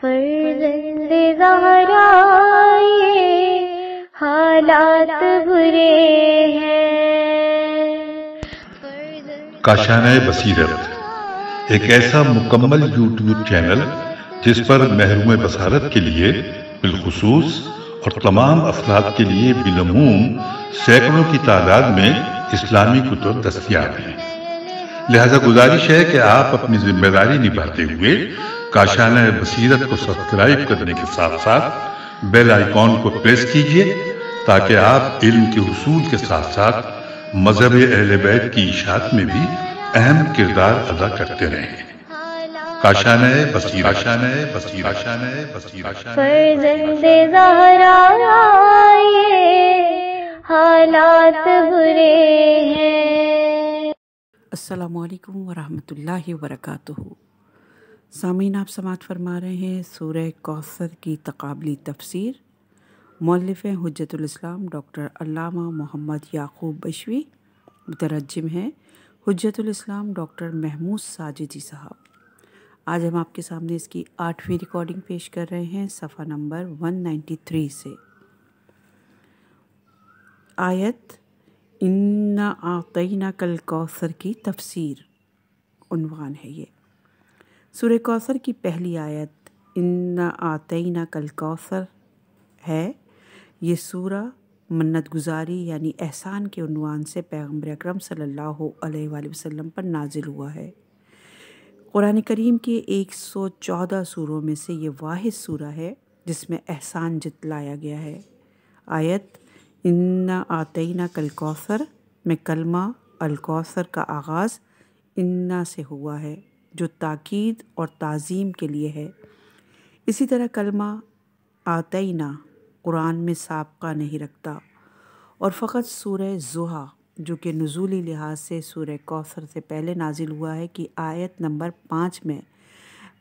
فرزند زہرا یہ حالات برے ہیں۔ کاشانۂ بصیرت ایک ایسا مکمل یوٹیوب چینل جس پر محروم بصارت کے لیے بالخصوص اور تمام افراد کے لیے بالعموم سینکڑوں کی تعداد میں اسلامی کتب دستیاب ہیں۔ لہذا گزارش ہے کہ آپ اپنی ذمہ داری نبھاتے ہوئے کاشانۂ بصیرت کو سبسکرائب کرنے کے ساتھ ساتھ بیل آئیکن کو پریس کیجیے تاکہ آپ علم کے حصول کے ساتھ ساتھ مذہب اہل بیت کی اشاعت میں بھی اہم کردار ادا کرتے رہیں۔ کاشانۂ بصیرت، کاشانۂ بصیرت، کاشانۂ بصیرت۔ فرزند زہرا یہ حالات برے ہیں۔ السلام علیکم ورحمۃ اللہ وبرکاتہ۔ سامعین، آپ سماعت فرما رہے ہیں سورہ کوثر کی تقابلی تفسیر۔ مؤلف ہیں حجت الاسلام ڈاکٹر علامہ محمد یعقوب بشوی، مترجم ہیں حجت الاسلام ڈاکٹر محمود ساجدی صاحب۔ آج ہم آپ کے سامنے اس کی 8ویں ریکارڈنگ پیش کر رہے ہیں صفحہ نمبر 193 سے۔ آیت اِنَّا أَعْطَيْنَاكَ الْكَوْثَرَ کی تفسیر عنوان ہے یہ۔ سورہ کوثر کی پہلی آیت اِنَّا أَعْطَيْنَاكَ الْكَوْثَرَ ہے۔ یہ سورہ منت گزاری یعنی احسان کے عنوان سے پیغمبر اکرم صلی اللہ علیہ وآلہ وسلم پر نازل ہوا ہے۔ قرآن کریم کے 114 سوروں میں سے یہ واحد سورہ ہے جس میں احسان جتلایا گیا ہے۔ آیت اِنَّا أَعْطَيْنَاكَ الْكَوْثَرَ میں کلمہ الکوثر کا آغاز اِنَّا سے ہوا ہے جو تاکید اور تعظیم کے لیے ہے۔ اسی طرح کلمہ آتینا قرآن میں سابقہ نہیں رکھتا اور فقط سورہ ضحیٰ جو کہ نزولی لحاظ سے سورہ کوثر سے پہلے نازل ہوا ہے کہ آیت نمبر 5 میں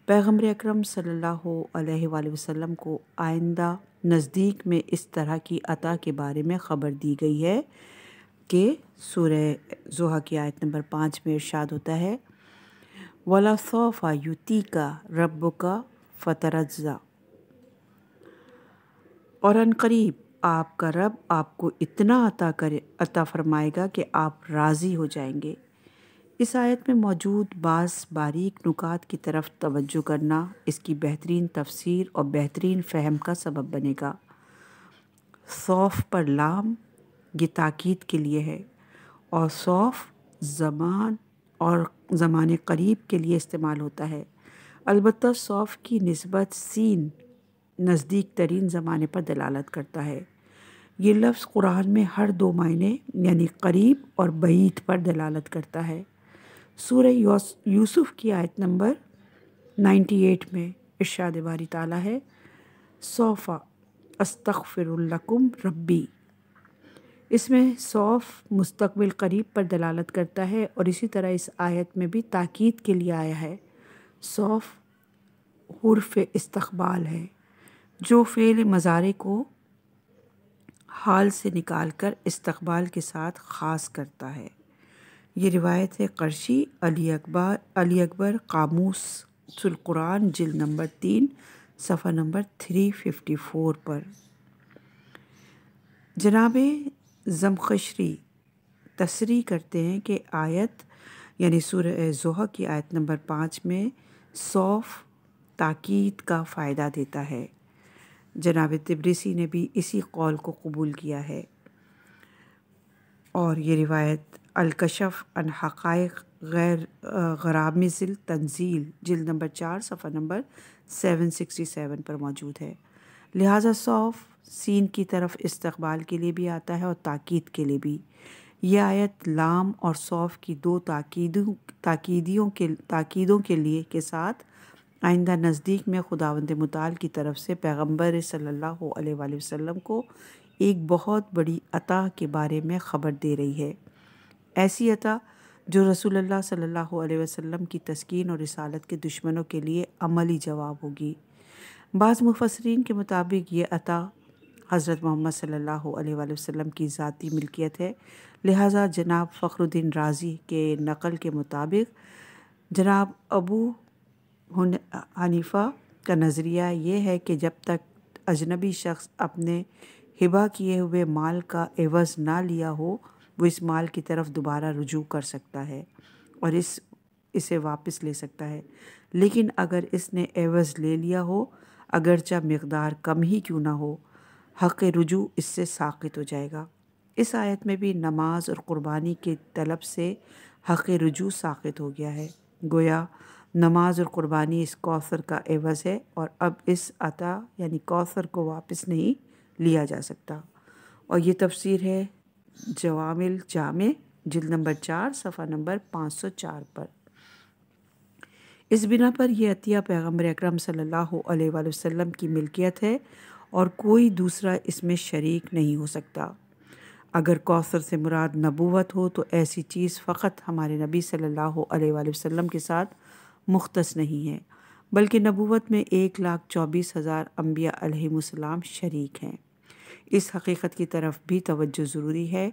پیغمبر اکرم صلی اللہ علیہ وآلہ وسلم کو آئندہ نزدیک میں اس طرح کی عطا کے بارے میں خبر دی گئی ہے کہ سورہ ضحیٰ کی آیت نمبر 5 میں ارشاد ہوتا ہے وَلَسَوْفَ يُعْطِيكَ رَبُّكَ فَتَرْضَىٰ، اور عنقریب آپ کا رب آپ کو اتنا عطا فرمائے گا کہ آپ راضی ہو جائیں گے۔ اس آیت میں موجود بعض باریک نکات کی طرف توجہ کرنا اس کی بہترین تفسیر اور بہترین فہم کا سبب بنے گا۔ سوف پر لام یہ تاکید کے لیے ہے اور سوف زمان اور زمان قریب کے لیے استعمال ہوتا ہے، البتہ سوف کی نسبت سین نزدیک ترین زمانے پر دلالت کرتا ہے۔ یہ لفظ قرآن میں ہر دو معنی یعنی قریب اور بعید پر دلالت کرتا ہے۔ سورہ یوسف کی آیت نمبر 98 میں ارشاد باری تعالیٰ ہے سوف استغفر لکم ربی۔ اس میں سوف مستقبل قریب پر دلالت کرتا ہے اور اسی طرح اس آیت میں بھی تاکید کے لیے آیا ہے۔ سوف حرف استقبال ہے جو فعل مضارع کو حال سے نکال کر استقبال کے ساتھ خاص کرتا ہے۔ یہ روایت ہے قرشی علی اکبر قاموس القرآن جلد نمبر 3 صفحہ نمبر 354 پر۔ جناب زمخشری تصریح کرتے ہیں کہ آیت یعنی سورہ ضحیٰ کی آیت نمبر 5 میں سوف تاکید کا فائدہ دیتا ہے۔ جناب تبریسی نے بھی اسی قول کو قبول کیا ہے اور یہ روایت الکشف عن حقائق غیر غرامز التنزیل جلد نمبر 4 صفحہ نمبر 767 پر موجود ہے۔ لہٰذا سوف سین کی طرف استقبال کے لیے بھی آتا ہے اور تاکید کے لیے بھی۔ یہ آیت لام اور سوف کی دو تاکیدوں کے لیے کے ساتھ آئندہ نزدیک میں خداوند متعال کی طرف سے پیغمبر صلی اللہ علیہ وآلہ وسلم کو ایک بہت بڑی عطا کے بارے میں خبر دے رہی ہے، ایسی عطا جو رسول اللہ صلی اللہ علیہ وسلم کی تسکین اور رسالت کے دشمنوں کے لیے عملی جواب ہوگی۔ بعض مفسرین کے مطابق یہ عطا حضرت محمد صلی اللہ علیہ وآلہ وسلم کی ذاتی ملکیت ہے، لہٰذا جناب فخر الدین رازی کے نقل کے مطابق جناب ابو حنیفہ کا نظریہ یہ ہے کہ جب تک اجنبی شخص اپنے ہبہ کیے ہوئے مال کا عوض نہ لیا ہو وہ اس مال کی طرف دوبارہ رجوع کر سکتا ہے اور اسے واپس لے سکتا ہے، لیکن اگر اس نے عوض لے لیا ہو اگرچہ مقدار کم ہی کیوں نہ ہو، حق رجوع اس سے ساقط ہو جائے گا۔ اس آیت میں بھی نماز اور قربانی کے طلب سے حق رجوع ساقط ہو گیا ہے، گویا نماز اور قربانی اس کوثر کا عوض ہے اور اب اس عطا یعنی کوثر کو واپس نہیں لیا جا سکتا۔ اور یہ تفسیر ہے جوامع الجامع جلد نمبر 4 صفحہ نمبر 504 پر۔ اس بنا پر یہ عطیہ پیغمبر اکرم صلی اللہ علیہ وآلہ وسلم کی ملکیت ہے اور کوئی دوسرا اس میں شریک نہیں ہو سکتا۔ اگر کوثر سے مراد نبوت ہو تو ایسی چیز فقط ہمارے نبی صلی اللہ علیہ وآلہ وسلم کے ساتھ مختص نہیں ہے، بلکہ نبوت میں 1,24,000 انبیاء علیہم السلام شریک ہیں۔ اس حقیقت کی طرف بھی توجہ ضروری ہے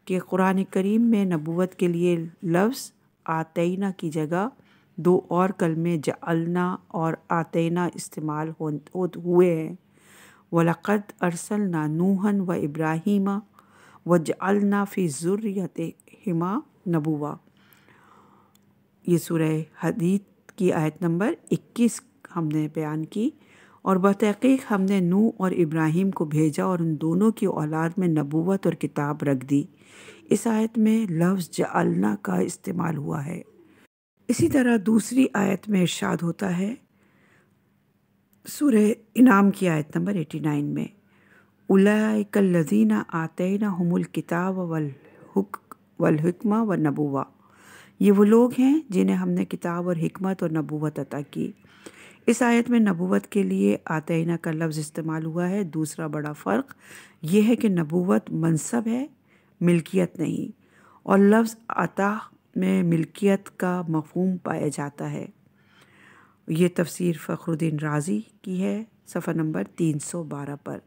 کہ قرآن کریم میں نبوت کے لیے لفظ آتینا کی جگہ 2 اور کلمے جعلنا اور آتینا استعمال ہوئے ہیں۔ وَلَقَدْ أَرْسَلْنَا نُوحًا وَإِبْرَاهِيمَ وَجَعَلْنَا فِي ذُرِّيَّتِهِمَا نَبُوَّةً، یہ سورہ حدید کی آیت نمبر 21 ہم نے بیان کی۔ اور بتحقیق ہم نے نوح اور ابراہیم کو بھیجا اور ان دونوں کی اولاد میں نبوت اور کتاب رکھ دی۔ اس آیت میں لفظ جعلنا کا استعمال ہوا ہے۔ اسی طرح دوسری آیت میں ارشاد ہوتا ہے سورہ انعام کی آیت نمبر 89 میں، اولئک الذین آتیناہم الکتاب والحکمہ والنبوہ، یہ وہ لوگ ہیں جنہیں ہم نے کتاب اور حکمت اور نبوت عطا کی۔ اس آیت میں نبوت کے لیے آتینا کا لفظ استعمال ہوا ہے۔ دوسرا بڑا فرق یہ ہے کہ نبوت منصب ہے، ملکیت نہیں، اور لفظ عطا میں ملکیت کا مفہوم پایا جاتا ہے۔ یہ تفسیر فخر الدین رازی کی ہے صفحہ نمبر 312 پر۔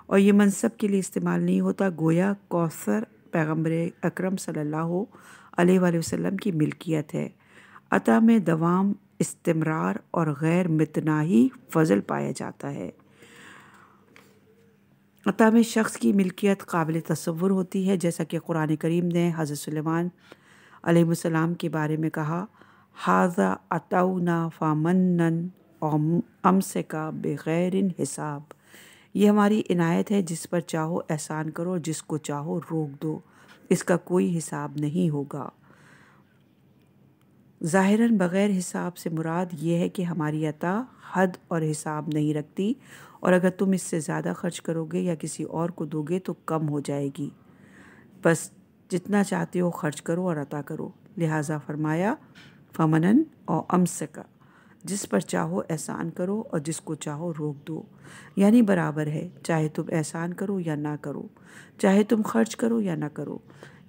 اور یہ منصب کے لیے استعمال نہیں ہوتا، گویا کوثر پیغمبر اکرم صلی اللہ علیہ وآلہ وسلم کی ملکیت ہے۔ عطا میں دوام، استمرار اور غیر متناہی فضل پایا جاتا ہے۔ عطا میں شخص کی ملکیت قابل تصور ہوتی ہے، جیسا کہ قرآن کریم نے حضرت سلیمان علیہ السلام کے بارے میں کہا، ھذا عطاؤنا فمنن امسکا بغیر حساب، یہ ہماری عنایت ہے، جس پر چاہو احسان کرو اور جس کو چاہو روک دو، اس کا کوئی حساب نہیں ہوگا۔ ظاہراً بغیر حساب سے مراد یہ ہے کہ ہماری عطا حد اور حساب نہیں رکھتی، اور اگر تم اس سے زیادہ خرچ کرو گے یا کسی اور کو دو گے تو کم ہو جائے گی، بس جتنا چاہتے ہو خرچ کرو اور عطا کرو۔ لہٰذا فرمایا فمنن اور امسکا، جس پر چاہو احسان کرو اور جس کو چاہو روک دو، یعنی برابر ہے، چاہے تم احسان کرو یا نہ کرو، چاہے تم خرچ کرو یا نہ کرو،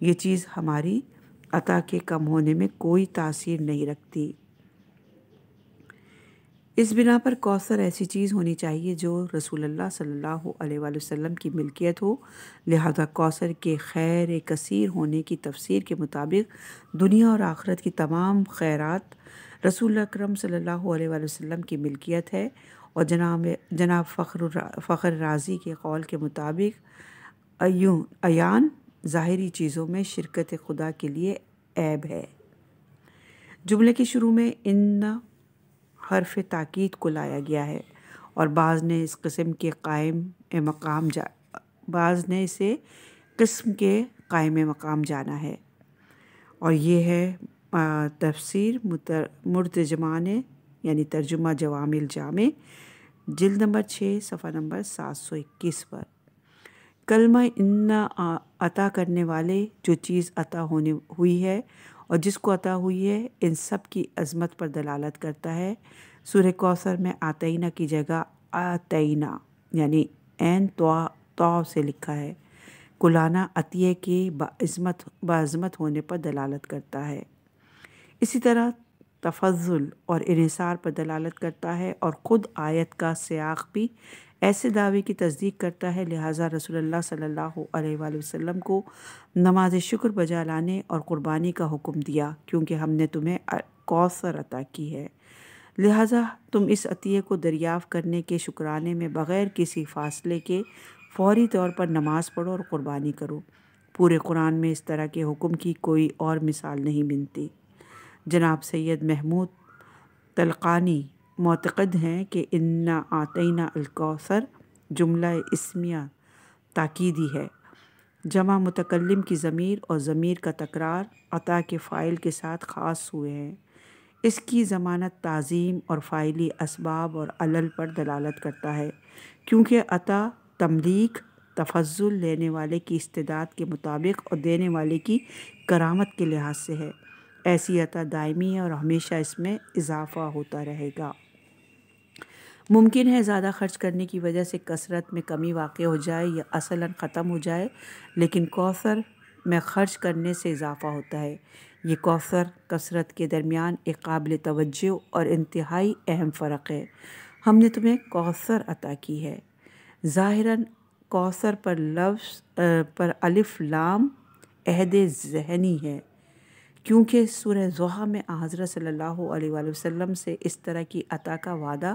یہ چیز ہماری عطا کے کم ہونے میں کوئی تاثیر نہیں رکھتی۔ اس بنا پر کوثر ایسی چیز ہونی چاہیے جو رسول اللہ صلی اللہ علیہ وآلہ وسلم کی ملکیت ہو، لہذا کوثر کے خیر کثیر ہونے کی تفسیر کے مطابق دنیا اور آخرت کی تمام خیرات رسول اکرم صلی اللہ علیہ وآلہ وسلم کی ملکیت ہے، اور جناب فخر رازی کے قول کے مطابق عیان ظاہری چیزوں میں شرکت خدا کے لیے عیب ہے۔ جملے کے شروع میں ان حرف تاکید کو لایا گیا ہے، اور بعض نے اس قسم کے قائم مقام جانا ہے، اور یہ ہے تفسیر مرتجمان یعنی ترجمہ جوامع الجامع جلد نمبر 6 صفحہ نمبر 721 پر۔ کلمہ ان عطا کرنے والے، جو چیز عطا ہوئی ہے اور جس کو عطا ہوئی ہے، ان سب کی عظمت پر دلالت کرتا ہے۔ سورہ کوثر میں آتینا کی جگہ آتینا یعنی عین تو سے لکھا ہے، کلانا عطیے کے باعظمت ہونے پر دلالت کرتا ہے۔ اسی طرح تفضل اور انحصار پر دلالت کرتا ہے، اور خود آیت کا سیاق بھی ایسے دعوے کی تصدیق کرتا ہے۔ لہٰذا رسول اللہ صلی اللہ علیہ وآلہ وسلم کو نماز شکر بجا لانے اور قربانی کا حکم دیا، کیونکہ ہم نے تمہیں کوثر عطا کی ہے۔ لہٰذا تم اس عطیے کو دریافت کرنے کے شکرانے میں بغیر کسی فاصلے کے فوری طور پر نماز پڑھو اور قربانی کرو۔ پورے قرآن میں اس طرح کے حکم کی کوئی اور مثال نہیں ملتی۔ جناب سید محمود تلقانی معتقد ہیں کہ انا اعطینا الکوثر جملہ اسمیہ تاکیدی ہے، جمع متکلم کی ضمیر اور ضمیر کا تکرار عطا کے فاعل کے ساتھ خاص ہوئے ہیں۔ اس کی ضمانت تعظیم اور فاعلی اسباب اور علل پر دلالت کرتا ہے، کیونکہ عطا تملیک تفضل لینے والے کی استعداد کے مطابق اور دینے والے کی کرامت کے لحاظ سے ہے۔ ایسی عطا دائمی ہے اور ہمیشہ اس میں اضافہ ہوتا رہے گا۔ ممکن ہے زیادہ خرچ کرنے کی وجہ سے کثرت میں کمی واقع ہو جائے یا اصلاً ختم ہو جائے، لیکن کوثر میں خرچ کرنے سے اضافہ ہوتا ہے۔ یہ کوثر کثرت کے درمیان ایک قابل توجہ اور انتہائی اہم فرق ہے۔ ہم نے تمہیں کوثر عطا کی ہے۔ ظاہراً کوثر پر لفظ پر الف لام عہد ذہنی ہے، کیونکہ سورہ ضحیٰ میں حضرت صلی اللہ علیہ وآلہ وسلم سے اس طرح کی عطا کا وعدہ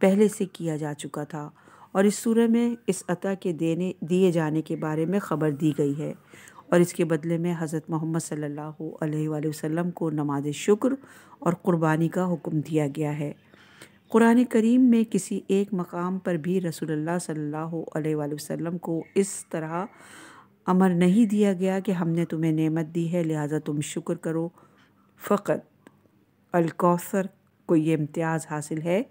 پہلے سے کیا جا چکا تھا، اور اس سورہ میں اس عطا کے دیے جانے کے بارے میں خبر دی گئی ہے، اور اس کے بدلے میں حضرت محمد صلی اللہ علیہ وآلہ وسلم کو نماز شکر اور قربانی کا حکم دیا گیا ہے۔ قرآن کریم میں کسی ایک مقام پر بھی رسول اللہ صلی اللہ علیہ وآلہ وسلم کو اس طرح امر نہیں دیا گیا کہ ہم نے تمہیں نعمت دی ہے لہٰذا تم شکر کرو۔ فقط الکوثر کو یہ امتیاز حاصل ہے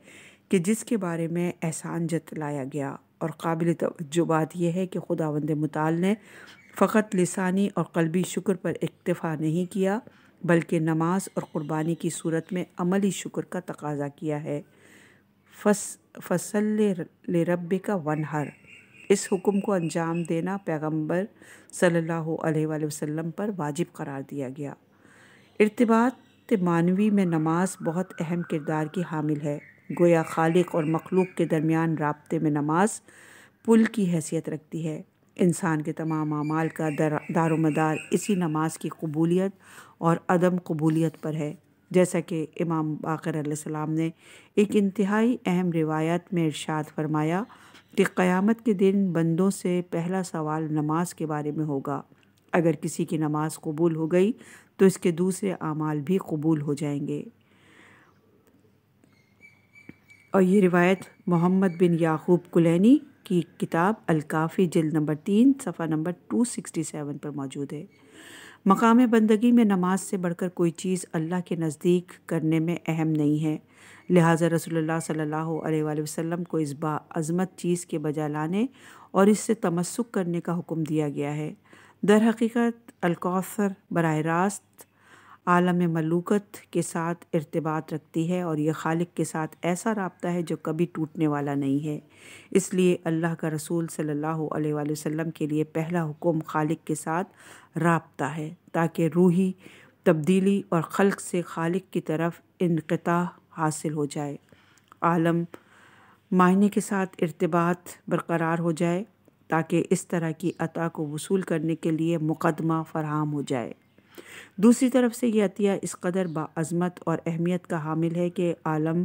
کہ جس کے بارے میں احسان جتلایا گیا، اور قابل توجہ بات یہ ہے کہ خداوند متعال نے فقط لسانی اور قلبی شکر پر اکتفا نہیں کیا، بلکہ نماز اور قربانی کی صورت میں عملی شکر کا تقاضا کیا ہے۔ فصل لربک وانحر، اس حکم کو انجام دینا پیغمبر صلی اللہ علیہ وآلہ وسلم پر واجب قرار دیا گیا۔ ارتباط معنوی میں نماز بہت اہم کردار کی حامل ہے، گویا خالق اور مخلوق کے درمیان رابطے میں نماز پل کی حیثیت رکھتی ہے۔ انسان کے تمام اعمال کا دار و مدار اسی نماز کی قبولیت اور عدم قبولیت پر ہے، جیسا کہ امام باقر علیہ السلام نے ایک انتہائی اہم روایت میں ارشاد فرمایا کہ قیامت کے دن بندوں سے پہلا سوال نماز کے بارے میں ہوگا۔ اگر کسی کی نماز قبول ہو گئی تو اس کے دوسرے اعمال بھی قبول ہو جائیں گے۔ اور یہ روایت محمد بن یعقوب کلینی کی کتاب الکافی جلد نمبر 3 صفحہ نمبر 267 پر موجود ہے۔ مقام بندگی میں نماز سے بڑھ کر کوئی چیز اللہ کے نزدیک کرنے میں اہم نہیں ہے، لہٰذا رسول اللہ صلی اللہ علیہ وآلہ وسلم کو اس باعظمت چیز کے بجا لانے اور اس سے تمسک کرنے کا حکم دیا گیا ہے۔ در حقیقت الکوثر براہ راست عالم ملوکت کے ساتھ ارتباط رکھتی ہے، اور یہ خالق کے ساتھ ایسا رابطہ ہے جو کبھی ٹوٹنے والا نہیں ہے۔ اس لیے اللہ کا رسول صلی اللہ علیہ وآلہ وسلم کے لیے پہلا حکم خالق کے ساتھ رابطہ ہے، تاکہ روحی تبدیلی اور خلق سے خالق کی طرف انقطاع حاصل ہو جائے، عالم معانی کے ساتھ ارتباط برقرار ہو جائے، تاکہ اس طرح کی عطا کو وصول کرنے کے لیے مقدمہ فراہم ہو جائے۔ دوسری طرف سے یہ عطیہ اس قدر باعظمت اور اہمیت کا حامل ہے کہ عالم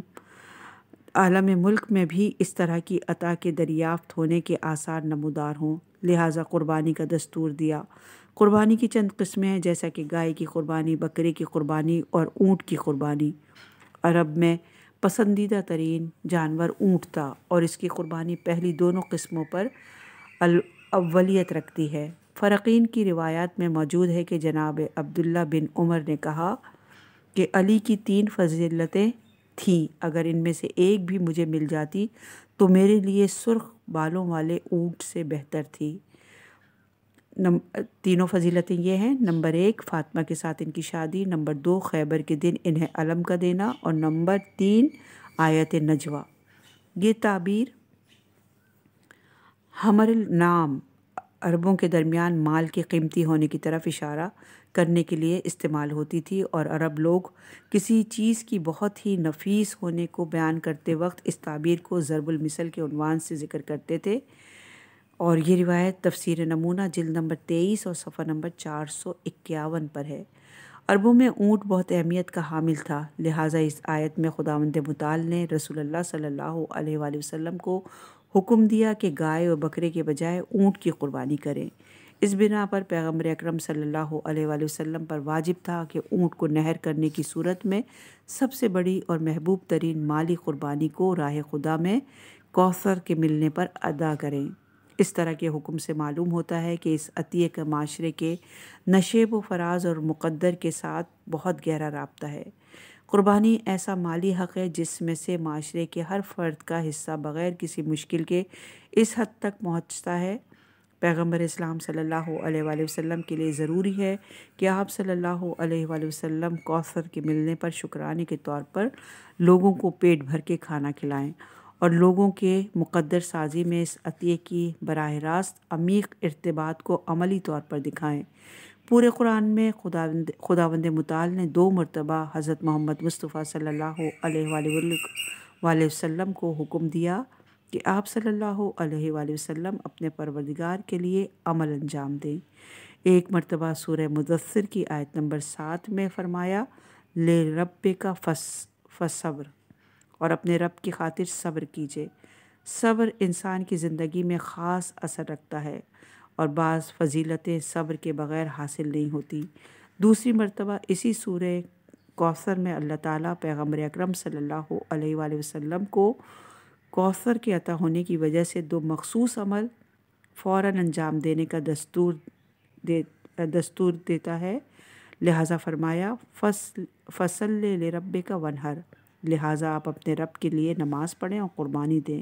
ملک میں بھی اس طرح کی عطا کے دریافت ہونے کے آثار نمودار ہوں، لہٰذا قربانی کا دستور دیا۔ قربانی کی چند قسمیں ہیں، جیسا کہ گائے کی قربانی، بکرے کی قربانی اور اونٹ کی قربانی۔ عرب میں پسندیدہ ترین جانور اونٹ تھا، اور اس کی قربانی پہلی دونوں قسموں پر الاولیت رکھتی ہے۔ فرقین کی روایات میں موجود ہے کہ جناب عبداللہ بن عمر نے کہا کہ علی کی 3 فضیلتیں تھیں، اگر ان میں سے ایک بھی مجھے مل جاتی تو میرے لیے سرخ بالوں والے اونٹ سے بہتر تھی۔ تینوں فضیلتیں یہ ہیں: نمبر 1 فاطمہ کے ساتھ ان کی شادی، نمبر 2 خیبر کے دن انہیں علم کا دینا، اور نمبر 3 آیت نجوہ۔ یہ تعبیر حمر النعام عربوں کے درمیان مال کے قیمتی ہونے کی طرف اشارہ کرنے کے لیے استعمال ہوتی تھی، اور عرب لوگ کسی چیز کی بہت ہی نفیس ہونے کو بیان کرتے وقت اس تعبیر کو ضرب المثل کے عنوان سے ذکر کرتے تھے، اور یہ روایت تفسیر نمونہ جلد نمبر 23 اور صفحہ نمبر 451 پر ہے۔ عربوں میں اونٹ بہت اہمیت کا حامل تھا، لہٰذا اس آیت میں خداوند متعال نے رسول اللہ صلی اللہ علیہ وآلہ وسلم کو حکم دیا کہ گائے اور بکرے کے بجائے اونٹ کی قربانی کریں۔ اس بنا پر پیغمبر اکرم صلی اللہ علیہ وآلہ وسلم پر واجب تھا کہ اونٹ کو نہر کرنے کی صورت میں سب سے بڑی اور محبوب ترین مالی قربانی کو راہ خدا میں کوثر کے ملنے پر ادا کریں۔ اس طرح کے حکم سے معلوم ہوتا ہے کہ اس عطیے کا معاشرے کے نشیب و فراز اور مقدر کے ساتھ بہت گہرا رابطہ ہے۔ قربانی ایسا مالی حق ہے جس میں سے معاشرے کے ہر فرد کا حصہ بغیر کسی مشکل کے اس حد تک پہنچتا ہے۔ پیغمبر اسلام صلی اللہ علیہ وآلہ وسلم کے لیے ضروری ہے کہ آپ صلی اللہ علیہ وآلہ وسلم کوثر کے ملنے پر شکرانے کے طور پر لوگوں کو پیٹ بھر کے کھانا کھلائیں اور لوگوں کے مقدر سازی میں اس عطیے کی براہ راست عمیق ارتباط کو عملی طور پر دکھائیں۔ پورے قرآن میں خداوند متعال نے 2 مرتبہ حضرت محمد مصطفیٰ صلی اللہ علیہ وآلہ وسلم کو حکم دیا کہ آپ صلی اللہ علیہ وآلہ وسلم اپنے پروردگار کے لیے عمل انجام دیں۔ ایک مرتبہ سورہ مدثر کی آیت نمبر 7 میں فرمایا لے رب کا فصبر، اور اپنے رب کی خاطر صبر کیجیے۔ صبر انسان کی زندگی میں خاص اثر رکھتا ہے اور بعض فضیلتیں صبر کے بغیر حاصل نہیں ہوتی۔ دوسری مرتبہ اسی سورہ کوثر میں اللہ تعالیٰ پیغمبر اکرم صلی اللہ علیہ وآلہ وسلم کو کوثر کے عطا ہونے کی وجہ سے 2 مخصوص عمل فوراً انجام دینے کا دستور دیتا ہے، لہٰذا فرمایا فصل لربک ونحر، لہٰذا آپ اپنے رب کے لیے نماز پڑھیں اور قربانی دیں۔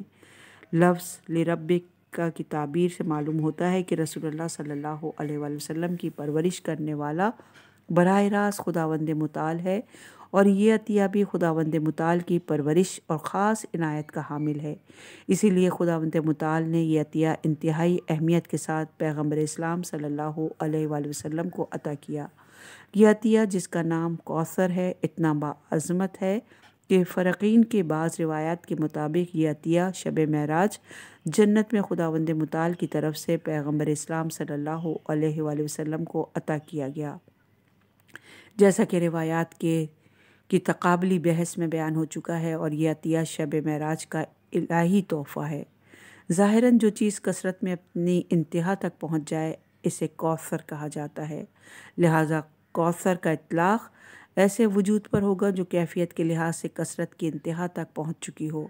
لفظ لربک کی تعبیر سے معلوم ہوتا ہے کہ رسول اللہ صلی اللہ علیہ وآلہ وسلم کی پرورش کرنے والا براہ راست خداوند متعال ہے، اور یہ عطیہ بھی خداوند متعال کی پرورش اور خاص عنایت کا حامل ہے۔ اسی لیے خداوند متعال نے یہ عطیہ انتہائی اہمیت کے ساتھ پیغمبر اسلام صلی اللہ علیہ وآلہ وسلم کو عطا کیا۔ یہ عطیہ جس کا نام کوثر ہے اتنا باعظمت ہے کہ فرقین کے بعض روایات کے مطابق یہ عطیہ شب معراج جنت میں خداوند متعال کی طرف سے پیغمبر اسلام صلی اللہ علیہ وآلہ وسلم کو عطا کیا گیا، جیسا کہ روایات کی تقابلی بحث میں بیان ہو چکا ہے، اور یہ عطیہ شب معراج کا الہی تحفہ ہے۔ ظاہراً جو چیز کثرت میں اپنی انتہا تک پہنچ جائے اسے کوثر کہا جاتا ہے، لہٰذا کوثر کا اطلاق ایسے وجود پر ہوگا جو کیفیت کے لحاظ سے کثرت کی انتہا تک پہنچ چکی ہو۔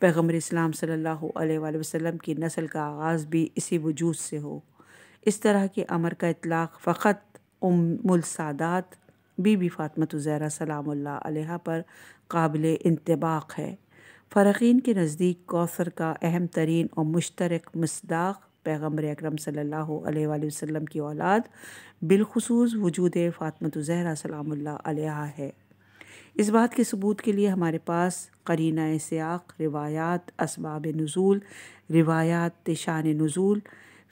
پیغمبر اسلام صلی اللہ علیہ وآلہ وسلم کی نسل کا آغاز بھی اسی وجود سے ہو۔ اس طرح کے امر کا اطلاق فقط السادات بی بی فاطمہ الزہرا سلام اللہ علیہا پر قابل انطباق ہے۔ فرقین کے نزدیک کوثر کا اہم ترین اور مشترک مصداق پیغمبر اکرم صلی اللہ علیہ وآلہ وسلم کی اولاد بالخصوص وجود فاطمہ الزہرا سلام اللہ علیہا ہے۔ اس بات کے ثبوت کے لیے ہمارے پاس قرینہ سیاق، روایات، اسباب نزول، روایات شان نزول،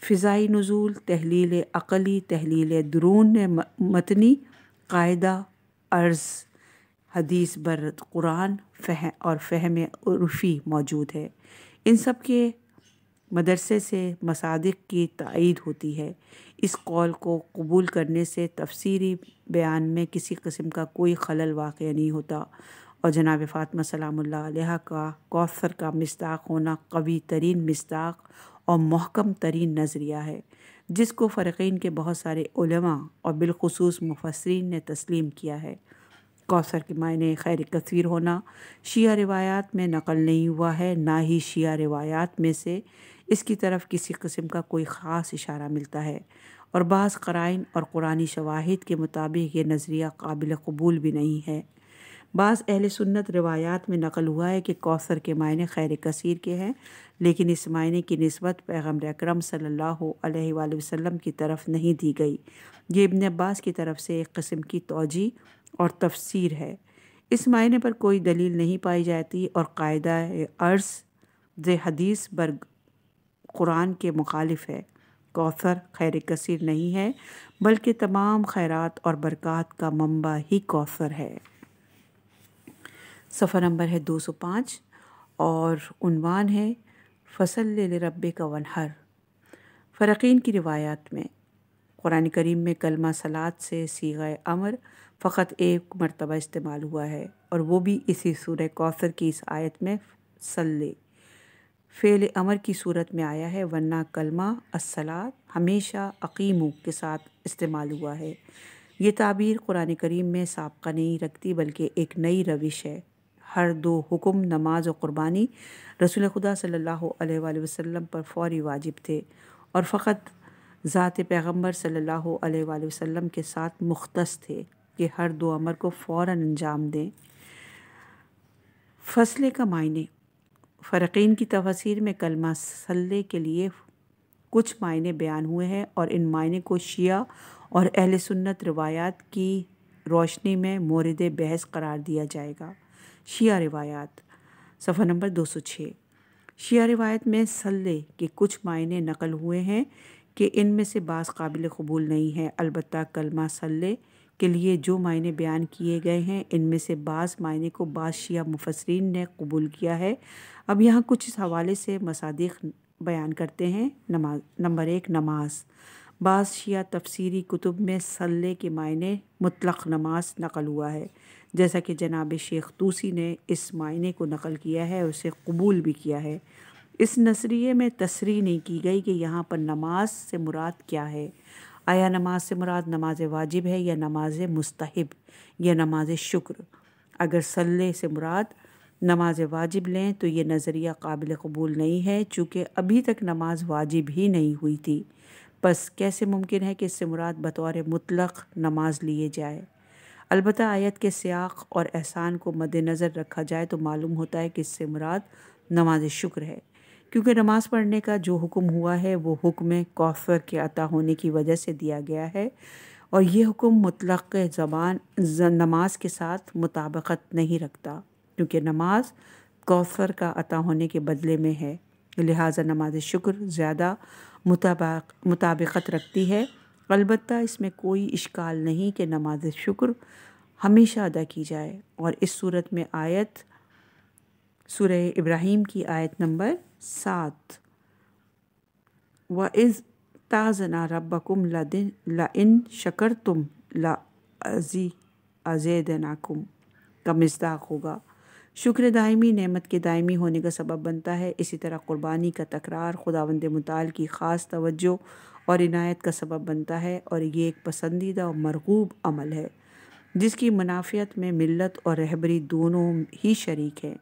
فضائی نزول، تحلیل عقلی، تحلیل درون متنی، قاعدہ عرض، حدیث بر قرآن اور فہم عرفی موجود ہے۔ ان سب کے مدرسے سے مصادق کی تائید ہوتی ہے۔ اس قول کو قبول کرنے سے تفسیری بیان میں کسی قسم کا کوئی خلل واقع نہیں ہوتا، اور جناب فاطمہ سلام اللہ علیہا کا کوثر کا مصداق ہونا قوی ترین مصداق اور محکم ترین نظریہ ہے، جس کو فرقین کے بہت سارے علماء اور بالخصوص مفسرین نے تسلیم کیا ہے۔ کوثر کے معنی خیر کثیر ہونا شیعہ روایات میں نقل نہیں ہوا ہے، نہ ہی شیعہ روایات میں سے اس کی طرف کسی قسم کا کوئی خاص اشارہ ملتا ہے، اور بعض قرائن اور قرآنی شواہد کے مطابق یہ نظریہ قابل قبول بھی نہیں ہے۔ بعض اہل سنت روایات میں نقل ہوا ہے کہ کوثر کے معنی خیر کثیر کے ہیں، لیکن اس معنی کی نسبت پیغمبر اکرم صلی اللہ علیہ وآلہ وسلم کی طرف نہیں دی گئی۔ یہ ابن عباس کی طرف سے ایک قسم کی توجیہ اور تفسیر ہے۔ اس معنی پر کوئی دلیل نہیں پائی جاتی اور قاعدہ عرض حدیث بر قرآن کے مخالف ہے۔ کوثر خیر کثیر نہیں ہے، بلکہ تمام خیرات اور برکات کا منبع ہی کوثر ہے۔ صفحہ نمبر ہے 205 اور عنوان ہے فصل لربک ونحر۔ فرقین کی روایات میں قرآن کریم میں کلمہ صلات سے صیغہ امر فقط ایک مرتبہ استعمال ہوا ہے اور وہ بھی اسی سورہ کوثر کی اس آیت میں صلی فعل امر کی صورت میں آیا ہے، ورنہ کلمہ الصلاۃ ہمیشہ اقیمو کے ساتھ استعمال ہوا ہے۔ یہ تعبیر قرآن کریم میں سابقہ نہیں رکھتی بلکہ ایک نئی روش ہے۔ ہر دو حکم نماز و قربانی رسول خدا صلی اللہ علیہ وآلہ وسلم پر فوری واجب تھے اور فقط ذات پیغمبر صلی اللہ علیہ وآلہ وسلم کے ساتھ مختص تھے کہ ہر دو امر کو فوراً انجام دیں۔ فصلے کا معنی، فرقین کی تفاسیر میں کلمہ صلی کے لیے کچھ معنی بیان ہوئے ہیں اور ان معنی کو شیعہ اور اہل سنت روایات کی روشنی میں مورد بحث قرار دیا جائے گا۔ شیعہ روایات، صفحہ نمبر 206۔ شیعہ روایت میں صلی کے کچھ معنی نقل ہوئے ہیں کہ ان میں سے بعض قابل قبول نہیں ہیں، البتہ کلمہ صلی کے لیے جو معنی بیان کیے گئے ہیں ان میں سے بعض معنی کو بعض شیعہ مفسرین نے قبول کیا ہے۔ اب یہاں کچھ اس حوالے سے مصادیق بیان کرتے ہیں۔ نمبر 1، نماز۔ بعض شیعہ تفسیری کتب میں صلی کے معنی مطلق نماز نقل ہوا ہے، جیسا کہ جناب شیخ طوسی نے اس معنی کو نقل کیا ہے اور اسے قبول بھی کیا ہے۔ اس نظریے میں تصریح نہیں کی گئی کہ یہاں پر نماز سے مراد کیا ہے، آیا نماز سے مراد نماز واجب ہے یا نماز مستحب یا نماز شکر۔ اگر صلی سے مراد نماز واجب لیں تو یہ نظریہ قابل قبول نہیں ہے، چونکہ ابھی تک نماز واجب ہی نہیں ہوئی تھی، پس کیسے ممکن ہے کہ اس سے مراد بطور مطلق نماز لیے جائے؟ البتہ آیت کے سیاق اور احسان کو مد نظر رکھا جائے تو معلوم ہوتا ہے کہ اس سے مراد نماز شکر ہے، کیونکہ نماز پڑھنے کا جو حکم ہوا ہے وہ حکم کوثر کے عطا ہونے کی وجہ سے دیا گیا ہے، اور یہ حکم مطلق زبان نماز کے ساتھ مطابقت نہیں رکھتا، کیونکہ نماز کوثر کا عطا ہونے کے بدلے میں ہے، لہٰذا نماز شکر زیادہ مطابقت رکھتی ہے۔ البتہ اس میں کوئی اشکال نہیں کہ نماز شکر ہمیشہ ادا کی جائے، اور اس صورت میں آیت سورہ ابراہیم کی آیت نمبر 7، وَإِذْ تَأْذَنَ رَبُّكُمْ لَئِن شَكَرْتُمْ لَأَزِيدَنَّكُمْ کا مصداق ہوگا۔ شکر دائمی نعمت کے دائمی ہونے کا سبب بنتا ہے، اسی طرح قربانی کا تکرار خداوند متعال کی خاص توجہ اور عنایت کا سبب بنتا ہے، اور یہ ایک پسندیدہ اور مرغوب عمل ہے جس کی منافعت میں ملت اور رہبری دونوں ہی شریک ہیں۔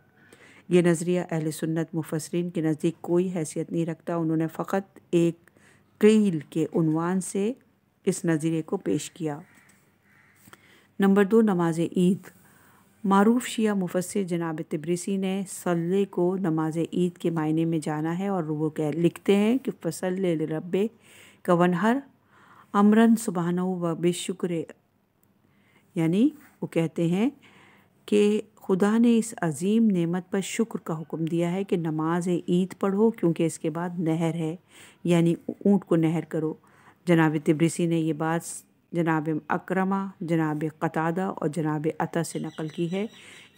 یہ نظریہ اہل سنت مفسرین کے نزدیک کوئی حیثیت نہیں رکھتا، انہوں نے فقط ایک قیل کے عنوان سے اس نظریے کو پیش کیا۔ نمبر 2، نماز عید۔ معروف شیعہ مفسر جناب تبریسی نے صلی کو نماز عید کے معنی میں جانا ہے، اور وہ لکھتے ہیں کہ فصلی لربک وانحر امرن سبحانہ و بالشکر، یعنی وہ کہتے ہیں کہ خدا نے اس عظیم نعمت پر شکر کا حکم دیا ہے کہ نماز عید پڑھو، کیونکہ اس کے بعد نہر ہے، یعنی اونٹ کو نہر کرو۔ جناب تبریسی نے یہ بات جناب اکرمہ، جناب قتادہ اور جناب عطا سے نقل کی ہے۔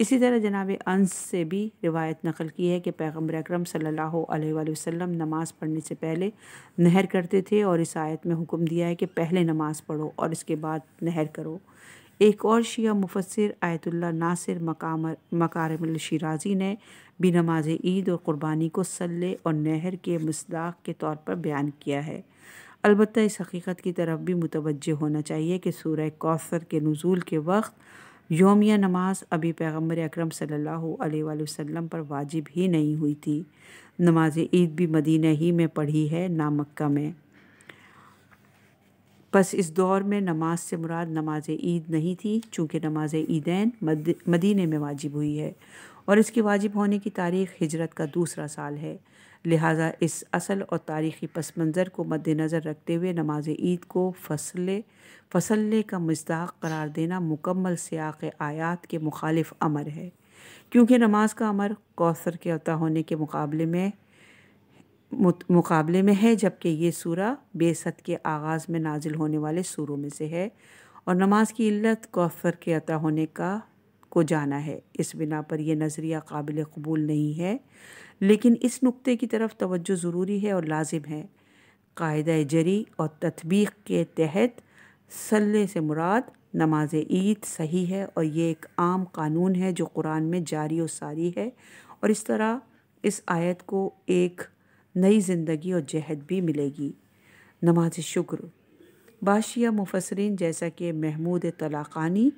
اسی طرح جناب انس سے بھی روایت نقل کی ہے کہ پیغمبر اکرم صلی اللہ علیہ وآلہ وسلم نماز پڑھنے سے پہلے نہر کرتے تھے، اور اس آیت میں حکم دیا ہے کہ پہلے نماز پڑھو اور اس کے بعد نہر کرو۔ ایک اور شیعہ مفسر آیت اللہ ناصر مکارم الشیرازی نے بھی نماز عید اور قربانی کو صلی اور نہر کے مصداق کے طور پر بیان کیا ہے۔ البتہ اس حقیقت کی طرف بھی متوجہ ہونا چاہیے کہ سورہ کوثر کے نزول کے وقت یومیہ نماز ابھی پیغمبر اکرم صلی اللہ علیہ وآلہ وسلم پر واجب ہی نہیں ہوئی تھی۔ نماز عید بھی مدینہ ہی میں پڑھی ہے، نہ مکہ میں۔ پس اس دور میں نماز سے مراد نماز عید نہیں تھی، چونکہ نماز عیدین مدینہ میں واجب ہوئی ہے، اور اس کے واجب ہونے کی تاریخ ہجرت کا دوسرا سال ہے۔ لہٰذا اس اصل اور تاریخی پس منظر کو مد نظر رکھتے ہوئے نماز عید کو فصلی کا مصداق قرار دینا مکمل سیاق آیات کے مخالف امر ہے، کیونکہ نماز کا امر کوثر کے عطا ہونے کے مقابلے میں ہے، جبکہ یہ سورہ بعثت کے آغاز میں نازل ہونے والے سوروں میں سے ہے، اور نماز کی علت کوثر کے عطا ہونے کو جانا ہے۔ اس بنا پر یہ نظریہ قابل قبول نہیں ہے، لیکن اس نقطے کی طرف توجہ ضروری ہے اور لازم ہے۔ قاعدہ جری اور تطبیق کے تحت صلی سے مراد نماز عید صحیح ہے اور یہ ایک عام قانون ہے جو قرآن میں جاری و ساری ہے، اور اس طرح اس آیت کو ایک نئی زندگی اور جہت بھی ملے گی۔ نماز شکر، بعض شیعہ مفسرین جیسا کہ محمود طلاقانی،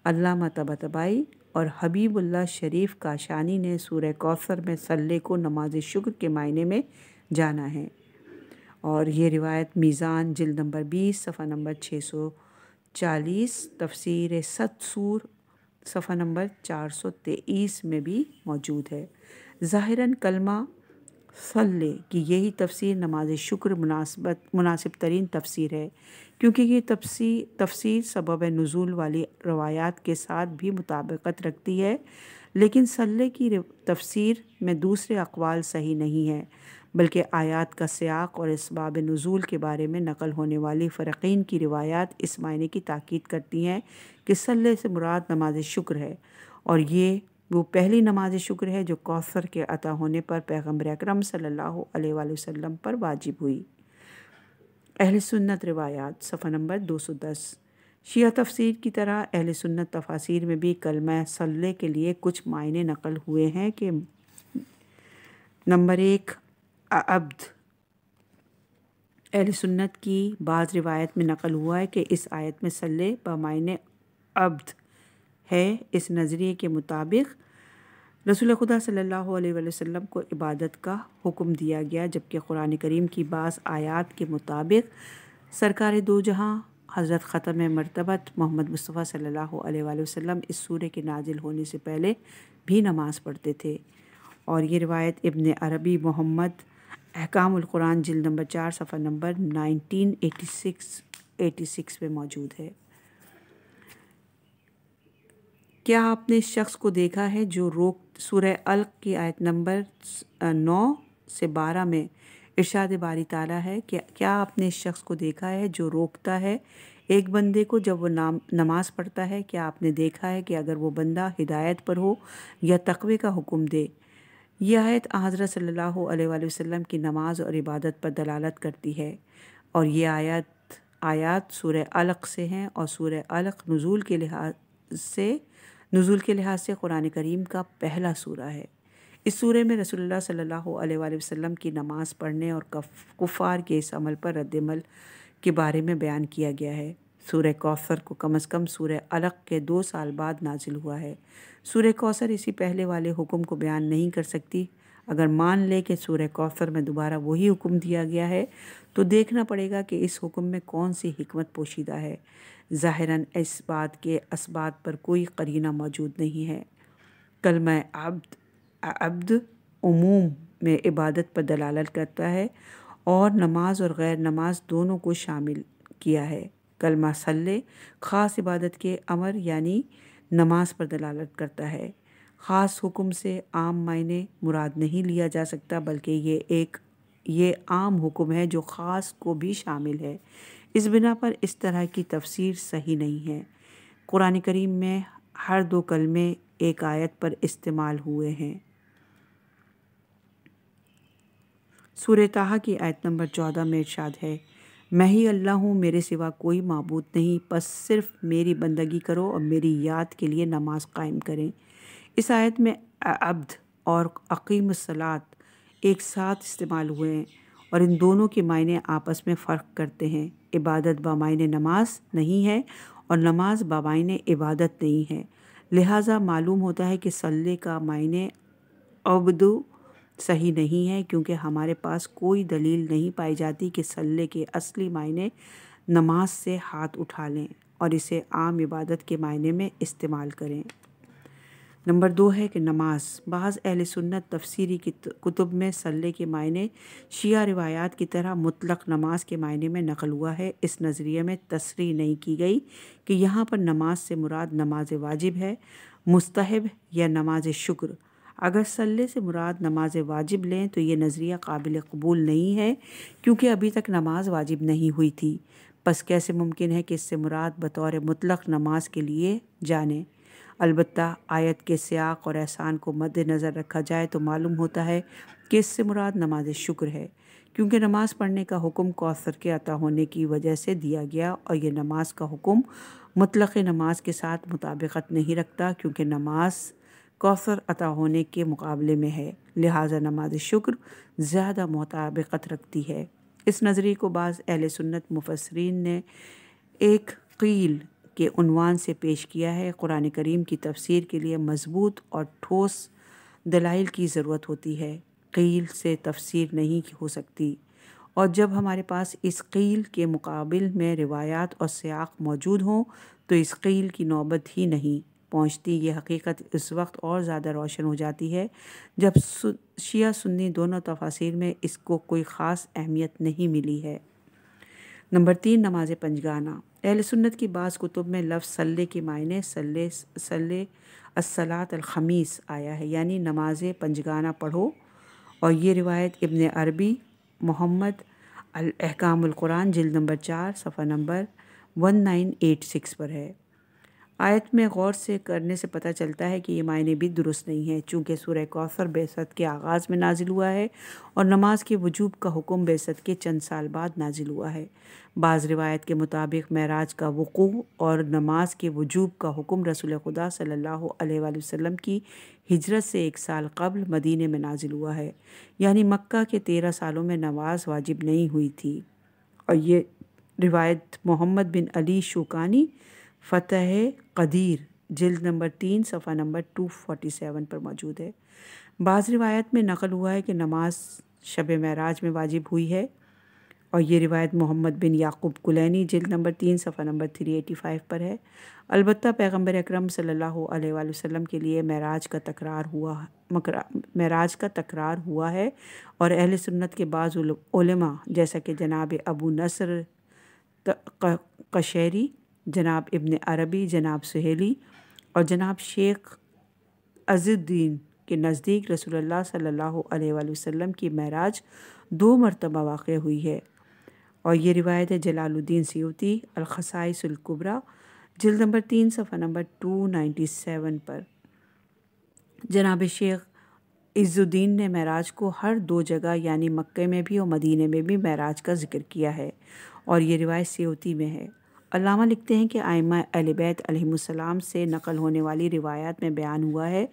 علامہ طباطبائی اور حبیب اللہ شریف کاشانی نے سورہ کوثر میں صلے کو نماز شکر کے معنی میں جانا ہے، اور یہ روایت میزان جلد نمبر 20 صفحہ نمبر 640، تفسیر ست سور صفحہ نمبر 423 میں بھی موجود ہے۔ ظاہراً کلمہ صلی کی یہی تفسیر نماز شکر مناسب ترین تفسیر ہے، کیونکہ یہ تفسیر سبب نزول والی روایات کے ساتھ بھی مطابقت رکھتی ہے، لیکن صلی کی تفسیر میں دوسرے اقوال صحیح نہیں ہے، بلکہ آیات کا سیاق اور اسباب نزول کے بارے میں نقل ہونے والی فرقین کی روایات اس معنی کی تاکید کرتی ہیں کہ صلی سے مراد نماز شکر ہے، اور یہ وہ پہلی نماز شکر ہے جو کوثر کے عطا ہونے پر پیغمبر اکرم صلی اللہ علیہ وآلہ وسلم پر واجب ہوئی۔ اہل سنت روایات صفحہ نمبر 210، شیعہ تفسیر کی طرح اہل سنت تفاسیر میں بھی کلمہ صلی کے لیے کچھ معنی نقل ہوئے ہیں کہ نمبر 1 عبد، اہل سنت کی بعض روایت میں نقل ہوا ہے کہ اس آیت میں صلی بمعنی عبد ہے۔ اس نظریے کے مطابق رسول خدا صلی اللہ علیہ وآلہ وسلم کو عبادت کا حکم دیا گیا، جبکہ قرآن کریم کی بعض آیات کے مطابق سرکار دو جہاں حضرت ختم مرتبت محمد مصطفیٰ صلی اللہ علیہ وآلہ وسلم اس سورہ کے نازل ہونے سے پہلے بھی نماز پڑھتے تھے، اور یہ روایت ابن عربی محمد احکام القرآن جلد نمبر 4 صفحہ نمبر 1986 میں موجود ہے۔ کیا آپ نے اس شخص کو دیکھا ہے جو سورہ علق کی آیت نمبر 9 سے 12 میں ارشاد باری تعالیٰ ہے کہ کیا آپ نے اس شخص کو دیکھا ہے جو روکتا ہے ایک بندے کو جب وہ نماز پڑھتا ہے؟ کیا آپ نے دیکھا ہے کہ اگر وہ بندہ ہدایت پر ہو یا تقوی کا حکم دے؟ یہ آیت حضرت صلی اللہ علیہ وآلہ وسلم کی نماز اور عبادت پر دلالت کرتی ہے، اور یہ آیات سورہ علق سے ہیں، اور سورہ علق نزول کے لحاظ سے قرآن کریم کا پہلا سورہ ہے۔ اس سورہ میں رسول اللہ صلی اللہ علیہ وآلہ وسلم کی نماز پڑھنے اور کفار کے اس عمل پر رد عمل کے بارے میں بیان کیا گیا ہے۔ سورہ کوثر کو کم از کم سورہ علق کے 2 سال بعد نازل ہوا ہے۔ سورہ کوثر اسی پہلے والے حکم کو بیان نہیں کر سکتی۔ اگر مان لے کہ سورہ کوثر میں دوبارہ وہی حکم دیا گیا ہے تو دیکھنا پڑے گا کہ اس حکم میں کون سی حکمت پوشیدہ ہے۔ ظاہراً اس بات کے اسبات پر کوئی قرینہ موجود نہیں ہے۔ کلمہ عبد عموم میں عبادت پر دلالت کرتا ہے اور نماز اور غیر نماز دونوں کو شامل کیا ہے۔ کلمہ صلی خاص عبادت کے امر یعنی نماز پر دلالت کرتا ہے۔ خاص حکم سے عام معنی مراد نہیں لیا جا سکتا، بلکہ یہ عام حکم ہے جو خاص کو بھی شامل ہے۔ اس بنا پر اس طرح کی تفسیر صحیح نہیں ہے۔ قرآن کریم میں ہر 2 کلمے ایک آیت پر استعمال ہوئے ہیں۔ سورہ طٰہٰ کی آیت نمبر 14 میں ارشاد ہے، میں ہی اللہ ہوں، میرے سوا کوئی معبود نہیں، پس صرف میری بندگی کرو اور میری یاد کے لیے نماز قائم کریں۔ اس آیت میں عبد اور اقیم الصلاۃ ایک ساتھ استعمال ہوئے ہیں، اور ان دونوں کے معنی آپس میں فرق کرتے ہیں۔ عبادت بمعنی نماز نہیں ہے اور نماز بمعنی عبادت نہیں ہے، لہٰذا معلوم ہوتا ہے کہ صلی کا معنی عبد صحیح نہیں ہے، کیونکہ ہمارے پاس کوئی دلیل نہیں پائی جاتی کہ صلی کے اصلی معنی نماز سے ہاتھ اٹھا لیں اور اسے عام عبادت کے معنی میں استعمال کریں۔ نمبر 2 ہے کہ نماز، بعض اہل سنت تفسیری کتب میں صلی کے معنی شیعہ روایات کی طرح مطلق نماز کے معنی میں نقل ہوا ہے۔ اس نظریے میں تصریح نہیں کی گئی کہ یہاں پر نماز سے مراد نماز واجب ہے، مستحب یا نماز شکر۔ اگر صلی سے مراد نماز واجب لیں تو یہ نظریہ قابل قبول نہیں ہے، کیونکہ ابھی تک نماز واجب نہیں ہوئی تھی، پس کیسے ممکن ہے کہ اس سے مراد بطور مطلق نماز کے لیے جانیں؟ البتہ آیت کے سیاق اور احسان کو مد نظر رکھا جائے تو معلوم ہوتا ہے کہ اس سے مراد نماز شکر ہے، کیونکہ نماز پڑھنے کا حکم کوثر کے عطا ہونے کی وجہ سے دیا گیا، اور یہ نماز کا حکم مطلق نماز کے ساتھ مطابقت نہیں رکھتا، کیونکہ نماز کوثر عطا ہونے کے مقابلے میں ہے، لہٰذا نماز شکر زیادہ مطابقت رکھتی ہے۔ اس نظریے کو بعض اہل سنت مفسرین نے ایک قیل کے عنوان سے پیش کیا ہے۔ قرآن کریم کی تفسیر کے لیے مضبوط اور ٹھوس دلائل کی ضرورت ہوتی ہے، قیل سے تفسیر نہیں ہو سکتی، اور جب ہمارے پاس اس قیل کے مقابل میں روایات اور سیاق موجود ہوں تو اس قیل کی نوبت ہی نہیں پہنچتی۔ یہ حقیقت اس وقت اور زیادہ روشن ہو جاتی ہے جب شیعہ سنی دونوں تفاسیر میں اس کو کوئی خاص اہمیت نہیں ملی ہے۔ نمبر 3، نماز پنجگانہ۔ اہل سنت کی بعض کتب میں لفظ صلی کے معنی صلی الصلاۃ الخمیس آیا ہے، یعنی نماز پنجگانہ پڑھو، اور یہ روایت ابن عربی محمد الاحکام القرآن جلد نمبر 4 صفحہ نمبر 1986 پر ہے۔ آیت میں غور سے کرنے سے پتہ چلتا ہے کہ یہ معنی بھی درست نہیں ہے، چونکہ سورہ کوثر بعثت کے آغاز میں نازل ہوا ہے اور نماز کے وجوب کا حکم بعثت کے چند سال بعد نازل ہوا ہے۔ بعض روایت کے مطابق معراج کا وقوع اور نماز کے وجوب کا حکم رسول خدا صلی اللہ علیہ وآلہ وسلم کی ہجرت سے 1 سال قبل مدینے میں نازل ہوا ہے، یعنی مکہ کے 13 سالوں میں نماز واجب نہیں ہوئی تھی، اور یہ روایت محمد بن علی شوکانی فتح قدیر جلد نمبر 3 صفحہ نمبر 247 پر موجود ہے۔ بعض روایت میں نقل ہوا ہے کہ نماز شب معراج میں واجب ہوئی ہے، اور یہ روایت محمد بن یعقوب کلینی جلد نمبر 3 صفحہ نمبر 385 پر ہے۔ البتہ پیغمبر اکرم صلی اللہ علیہ وآلہ وسلم کے لیے معراج کا تکرار ہوا ہے، اور اہل سنت کے بعض علماء جیسا کہ جناب ابو نصر قشیری، جناب ابن عربی، جناب سہیلی اور جناب شیخ عز الدین کے نزدیک رسول اللہ صلی اللہ علیہ وآلہ وسلم کی معراج 2 مرتبہ واقع ہوئی ہے، اور یہ روایت ہے جلال الدین سیوطی الخصائص الکبریٰ جلد نمبر 3 صفحہ نمبر 297 پر۔ جناب شیخ عز الدین نے معراج کو ہر 2 جگہ یعنی مکہ میں بھی اور مدینے میں بھی معراج کا ذکر کیا ہے، اور یہ روایت سیوطی میں ہے۔ علامہ لکھتے ہیں کہ ائمہ اہل بیت علیہم السلام سے نقل ہونے والی روایات میں بیان ہوا ہے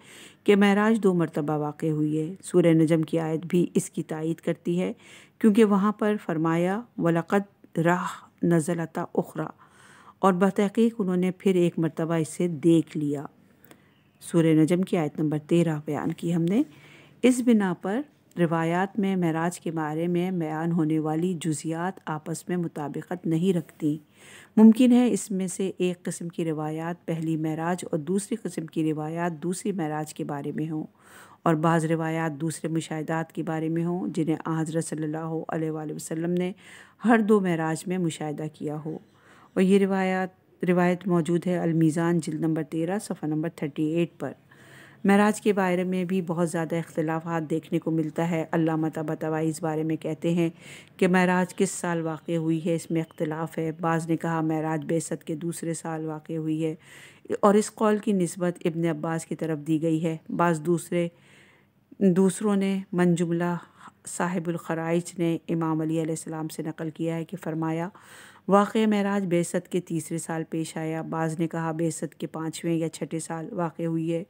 کہ معراج 2 مرتبہ واقع ہوئی ہے۔ سورہ نجم کی آیت بھی اس کی تائید کرتی ہے، کیونکہ وہاں پر فرمایا وَلَقَدْ رَأَى نَزْلَةً أُخْرَى، اور بتحقیق انہوں نے پھر 1 مرتبہ اسے دیکھ لیا۔ سورہ نجم کی آیت نمبر 13 بیان کی ہم نے۔ اس بنا پر روایات میں معراج کے بارے میں بیان ہونے والی جزیات آپس میں مطابقت نہیں رکھتی۔ ممکن ہے اس میں سے ایک قسم کی روایات پہلی معراج اور دوسری قسم کی روایات دوسری معراج کے بارے میں ہوں، اور بعض روایات دوسرے مشاہدات کے بارے میں ہوں جنہیں حضرت صلی اللہ علیہ وآلہ وسلم نے ہر 2 معراج میں مشاہدہ کیا ہو، اور یہ روایت موجود ہے المیزان جلد نمبر 13 صفحہ نمبر 38 پر۔ معراج کے بارے میں بھی بہت زیادہ اختلافات دیکھنے کو ملتا ہے۔ علامہ طباطبائی اس بارے میں کہتے ہیں کہ معراج کس سال واقع ہوئی ہے، اس میں اختلاف ہے۔ بعض نے کہا معراج بعثت کے دوسرے سال واقع ہوئی ہے، اور اس قول کی نسبت ابن عباس کی طرف دی گئی ہے۔ بعض دوسروں نے من جملہ صاحب الخرائج نے امام علی علیہ السلام سے نقل کیا ہے کہ فرمایا واقع معراج بعثت کے 3 سال پیش آیا۔ بعض نے کہا بعثت کے 5ویں یا 6 سال واقع ہوئی ہے،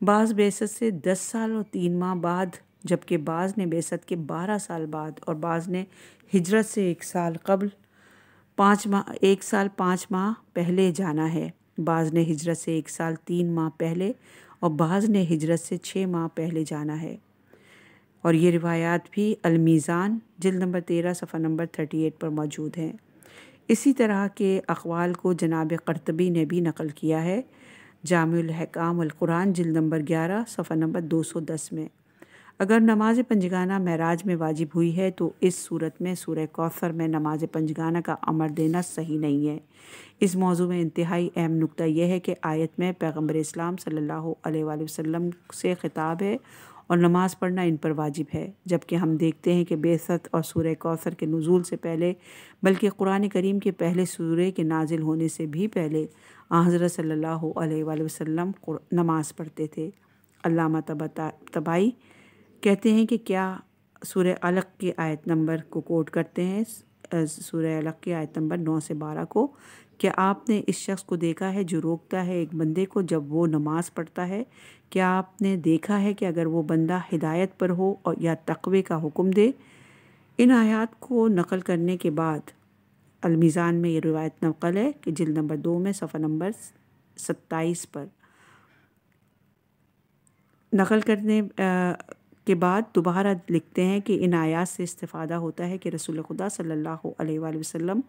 بعض بعثت سے 10 سال اور 3 ماہ بعد، جبکہ بعض نے بعثت کے 12 سال بعد، اور بعض نے ہجرت سے 1 سال قبل 1 سال 5 ماہ پہلے جانا ہے، بعض نے ہجرت سے 1 سال 3 ماہ پہلے، اور بعض نے ہجرت سے 6 ماہ پہلے جانا ہے، اور یہ روایات بھی المیزان جلد نمبر 13 صفحہ نمبر 38 پر موجود ہیں۔ اسی طرح کے اقوال کو جناب قرطبی نے بھی نقل کیا ہے جامع الاحکام القرآن جلد نمبر 11 صفحہ نمبر 210 میں۔ اگر نماز پنجگانہ معراج میں واجب ہوئی ہے تو اس صورت میں سورہ کوثر میں نماز پنجگانہ کا امر دینا صحیح نہیں ہے۔ اس موضوع میں انتہائی اہم نقطہ یہ ہے کہ آیت میں پیغمبر اسلام صلی اللہ علیہ وآلہ وسلم سے خطاب ہے اور نماز پڑھنا ان پر واجب ہے، جبکہ ہم دیکھتے ہیں کہ بعثت اور سورہ کوثر کے نزول سے پہلے، بلکہ قرآن کریم کے پہلے سورے کے نازل ہونے سے بھی پہلے حضرت صلی اللہ علیہ وآلہ وسلم نماز پڑھتے تھے۔ علامہ طباطبائی کہتے ہیں کہ کیا سورہ علق کی آیت نمبر کو کوٹ کرتے ہیں، سورہ علق کی آیت نمبر 9 سے 12 کو، کیا آپ نے اس شخص کو دیکھا ہے جو روکتا ہے ایک بندے کو جب وہ نماز پڑھتا ہے؟ کیا آپ نے دیکھا ہے کہ اگر وہ بندہ ہدایت پر ہو اور یا تقوی کا حکم دے؟ ان آیات کو نقل کرنے کے بعد المیزان میں یہ روایت نقل ہے کہ جلد نمبر 2 میں صفحہ نمبر 27 پر نقل کرنے کے بعد دوبارہ لکھتے ہیں کہ ان آیات سے استفادہ ہوتا ہے کہ رسول خدا صلی اللہ علیہ وآلہ وسلم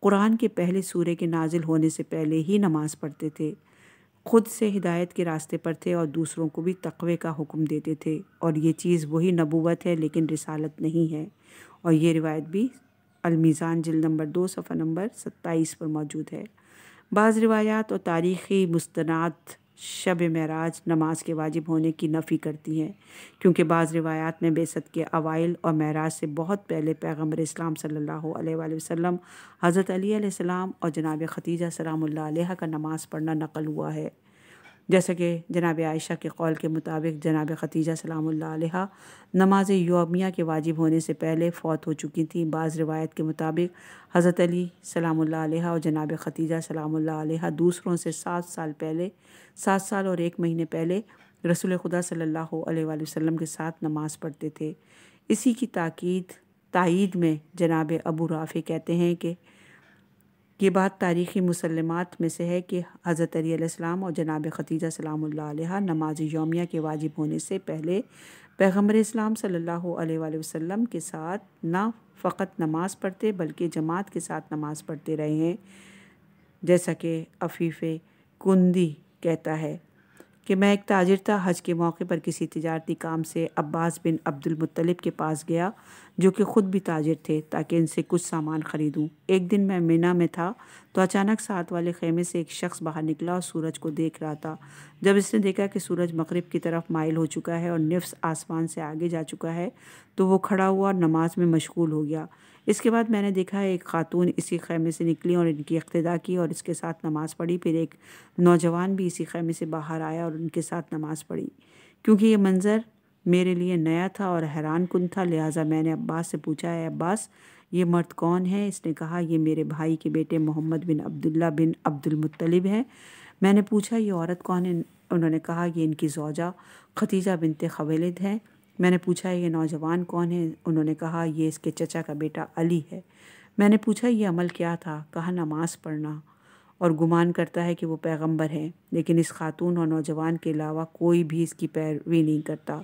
قرآن کے پہلے سورے کے نازل ہونے سے پہلے ہی نماز پڑھتے تھے، خود سے ہدایت کے راستے پر تھے اور دوسروں کو بھی تقوی کا حکم دیتے تھے، اور یہ چیز وہی نبوت ہے لیکن رسالت نہیں ہے۔ اور یہ روایت بھی المیزان جلد نمبر 2 صفحہ نمبر 27 پر موجود ہے۔ بعض روایات اور تاریخی مستندات شب معراج نماز کے واجب ہونے کی نفی کرتی ہیں، کیونکہ بعض روایات میں بعثت کے اوائل اور معراج سے بہت پہلے پیغمبر اسلام صلی اللہ علیہ وآلہ وسلم، حضرت علی علیہ السلام اور جناب خدیجہ سلام اللہ علیہ کا نماز پڑھنا نقل ہوا ہے، جیسا کہ جناب عائشہ کے قول کے مطابق جناب خدیجہ سلام اللہ علیہ نماز یومیہ کے واجب ہونے سے پہلے فوت ہو چکی تھیں۔ بعض روایت کے مطابق حضرت علی سلام اللہ علیہ اور جناب خدیجہ سلام اللہ علیہ دوسروں سے 7 سال اور 1 مہینے پہلے رسول خدا صلی اللہ علیہ وآلہ وسلم کے ساتھ نماز پڑھتے تھے۔ اسی کی تائید میں جناب ابو رافع کہتے ہیں کہ یہ بات تاریخی مسلمات میں سے ہے کہ حضرت علی علیہ السلام اور جناب خدیجہ سلام اللہ علیہ نماز یومیہ کے واجب ہونے سے پہلے پیغمبر اسلام صلی اللہ علیہ وآلہ وسلم کے ساتھ نہ فقط نماز پڑھتے بلکہ جماعت کے ساتھ نماز پڑھتے رہے ہیں، جیسا کہ عفیف کندی کہتا ہے کہ میں ایک تاجر تھا، حج کے موقع پر کسی تجارتی کام سے عباس بن عبد المطلب کے پاس گیا جو کہ خود بھی تاجر تھے تاکہ ان سے کچھ سامان خریدوں۔ ایک دن میں مینا میں تھا تو اچانک ساتھ والے خیمے سے ایک شخص باہر نکلا اور سورج کو دیکھ رہا تھا۔ جب اس نے دیکھا کہ سورج مغرب کی طرف مائل ہو چکا ہے اور نصف آسمان سے آگے جا چکا ہے تو وہ کھڑا ہوا اور نماز میں مشغول ہو گیا۔ اس کے بعد میں نے دیکھا ایک خاتون اسی خیمے سے نکلی اور ان کی اقتداء کی اور اس کے ساتھ نماز پڑھی۔ پھر ایک نوجوان بھی اسی خیمے سے باہر آیا اور ان کے ساتھ نماز پڑھی۔ کیونکہ یہ منظر میرے لیے نیا تھا اور حیران کن تھا، لہٰذا میں نے عباس سے پوچھا، اے عباس، یہ مرد کون ہے؟ اس نے کہا، یہ میرے بھائی کے بیٹے محمد بن عبداللہ بن عبد المطلب ہیں۔ میں نے پوچھا، یہ عورت کون ہے؟ انہوں نے کہا، یہ ان کی زوجہ خدیجہ بنت خویلد ہے۔ میں نے پوچھا، یہ نوجوان کون ہے؟ انہوں نے کہا، یہ اس کے چچا کا بیٹا علی ہے۔ میں نے پوچھا، یہ عمل کیا تھا؟ کہا، نماز پڑھنا، اور گمان کرتا ہے کہ وہ پیغمبر ہیں، لیکن اس خاتون اور نوجوان کے علاوہ کوئی بھی اس کی پیروی نہیں کرتا۔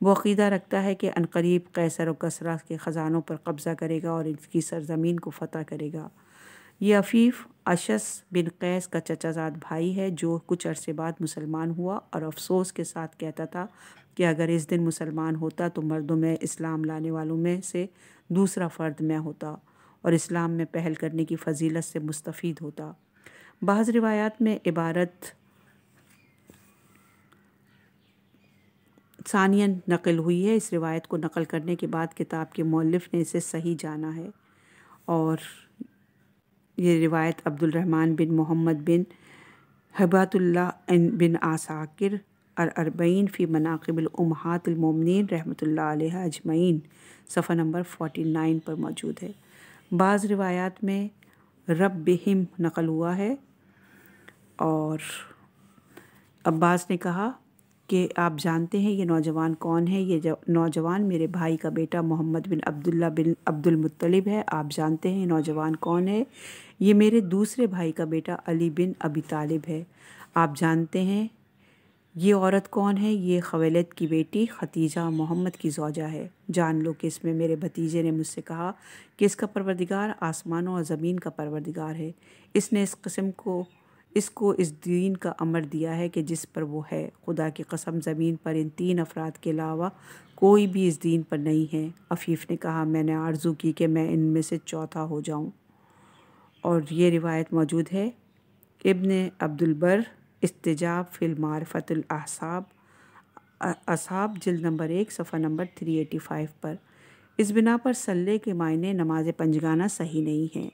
وہ عقیدہ رکھتا ہے کہ عنقریب قیصر و کسریٰ کے خزانوں پر قبضہ کرے گا اور اس کی سرزمین کو فتح کرے گا۔ یہ عفیف اشعث بن قیس کا چچا زاد بھائی ہے جو کچھ عرصے بعد مسلمان ہوا اور افسوس کے ساتھ کہتا تھا کہ اگر اس دن مسلمان ہوتا تو مردوں میں اسلام لانے والوں میں سے دوسرا فرد میں ہوتا اور اسلام میں پہل کرنے کی فضیلت سے مستفید ہوتا۔ بعض روایات میں عبارت ثانیاً نقل ہوئی ہے۔ اس روایت کو نقل کرنے کے بعد کتاب کے مؤلف نے اسے صحیح جانا ہے، اور یہ روایت عبد الرحمن بن محمد بن ہبۃ اللہ بن عساکر الاربعین فی مناقب الامہات المومنین رحمۃ اللہ علیہ اجمعین صفحہ نمبر 49 پر موجود ہے۔ بعض روایات میں ربہم نقل ہوا ہے، اور عباس نے کہا کہ آپ جانتے ہیں یہ نوجوان کون ہے؟ یہ نوجوان میرے بھائی کا بیٹا محمد بن عبداللہ بن عبد المطلب ہے۔ آپ جانتے ہیں یہ نوجوان کون ہے؟ یہ میرے دوسرے بھائی کا بیٹا علی بن ابی طالب ہے۔ آپ جانتے ہیں یہ عورت کون ہے؟ یہ خویلد کی بیٹی خدیجہ محمد کی زوجہ ہے۔ جان لو کہ اس میں میرے بھتیجے نے مجھ سے کہا کہ اس کا پروردگار آسمانوں اور زمین کا پروردگار ہے، اس نے اس کو اس دین کا امر دیا ہے کہ جس پر وہ ہے۔ خدا کی قسم، زمین پر ان 3 افراد کے علاوہ کوئی بھی اس دین پر نہیں ہے۔ عفیف نے کہا، میں نے آرزو کی کہ میں ان میں سے چوتھا ہو جاؤں۔ اور یہ روایت موجود ہے ابن عبد البر استجاب فی المعرفۃ الاصحاب جلد نمبر 1 صفحہ نمبر 385 پر۔ اس بنا پر صلے کے معنی نماز پنجگانہ صحیح نہیں ہے،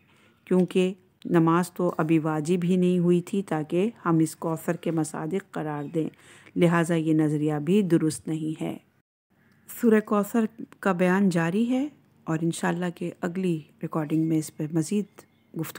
کیونکہ نماز تو ابھی واجب ہی نہیں ہوئی تھی تاکہ ہم اس کوثر کے مصادق قرار دیں، لہٰذا یہ نظریہ بھی درست نہیں ہے۔ سورہ کوثر کا بیان جاری ہے اور انشاءاللہ کہ اگلی ریکارڈنگ میں اس پہ مزید گفتگو